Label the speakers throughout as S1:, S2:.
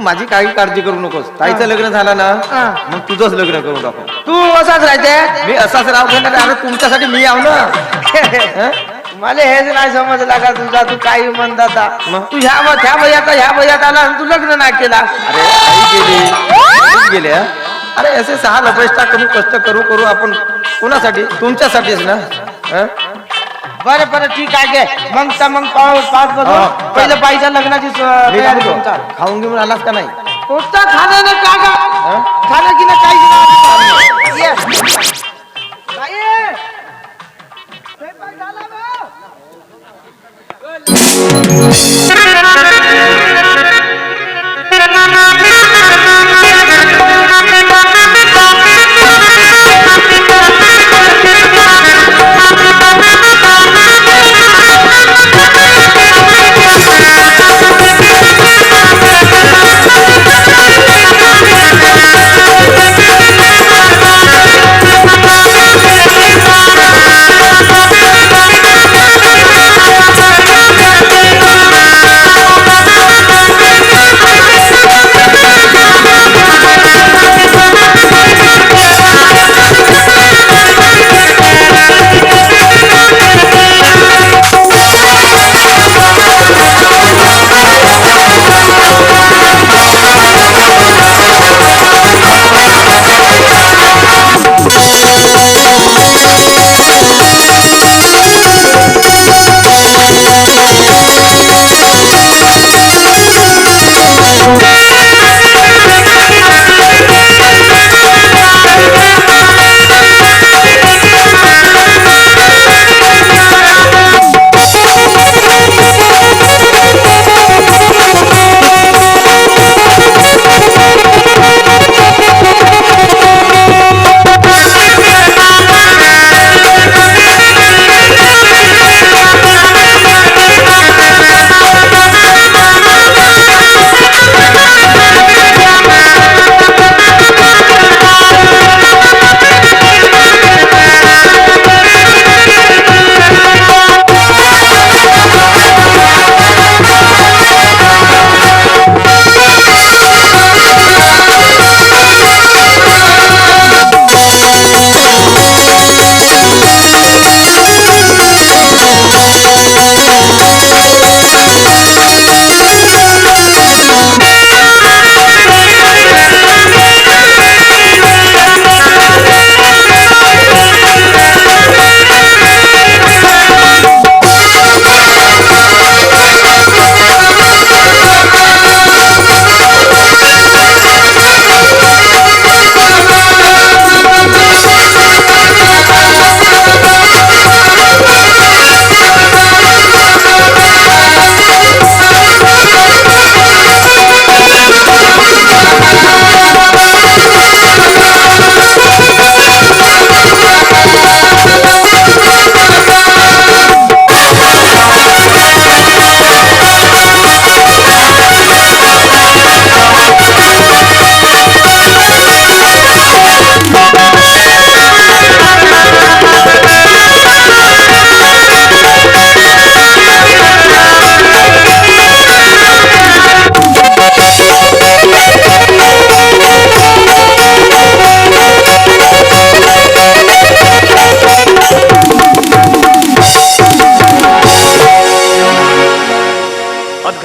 S1: माझी काही काळजी करू नकोस. ताईचं लग्न झालं ना मग तुझंच लग्न करून टाकू.
S2: तू असाच राहते.
S1: मी असाच राहू घेणार. अरे तुमच्यासाठी मी आव ना.
S2: मला हेच नाही समजला का तुझा. तू काही म्हणता तू ह्या वयात आला आणि तू लग्न नाही केला.
S1: अरे आई गेली गेले. अरे असे 6 लपेष्टा कमी कष्ट करू करू आपण कोणासाठी? तुमच्यासाठीच ना.
S2: बरं ठीक आहे. मग पाच बघू पहिलं बाईच्या लग्नाची तयारी तुमचा.
S1: खाऊन घेऊन आलास का नाही?
S2: कोणता खाणं ना का खाणं की ना काही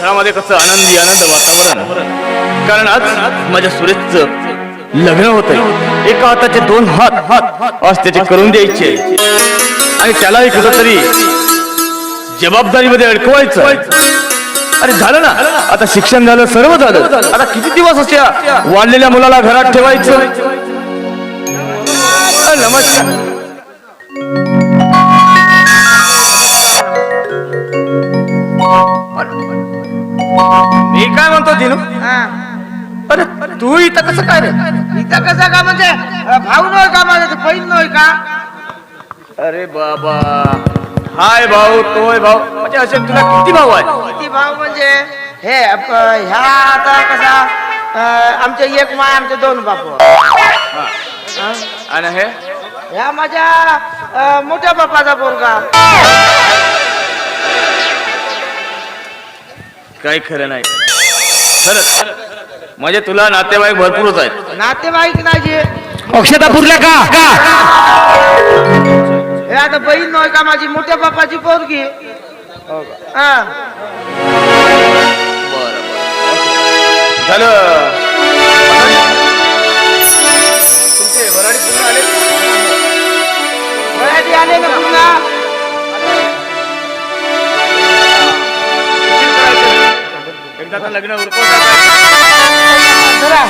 S3: घरामध्ये कसं आनंद वातावरण. कारण आज माझ्या सुरेशचं लग्न होतंय. एका हाताचे 2 हात आज त्याचे करून द्यायचे आणि त्यालाही कुठंतरी जबाबदारीमध्ये अडकवायचं. अरे झालं ना, आता शिक्षण झालं, सर्व झालं. आता किती दिवस अशा वाढलेल्या मुलाला घरात ठेवायचं? नमस्कार. मी काय म्हणतो दिनू? अरे तू इथं कसं काय रे?
S2: इथं कसं का म्हणजे भाऊ नव्हे का माझा? बहीण नव्हे का?
S3: अरे बाबा, हाय भाऊ तोय भाऊ म्हणजे असे तुला किती भाऊ आहे?
S2: किती भाऊ म्हणजे हे ह्या आता कसा आमचे एक माय आमचे 2 बापू.
S3: आणि हे
S2: ह्या माझ्या मोठ्या बापाचा पोरगा.
S3: काही खरं नाही. खरंच म्हणजे तुला नातेवाईक भरपूरच आहेत.
S2: नातेवाईक नाही
S3: अक्षता पुरल्या का
S2: हे आता बहीण नव्हे का माझी मोठ्या बापाची पोरगी हा
S3: झालं. तुमचे वराडी पूर्ण आले.
S2: मराठी आले ना पुन्हा
S3: एकदा लग्न उरकून
S2: जरा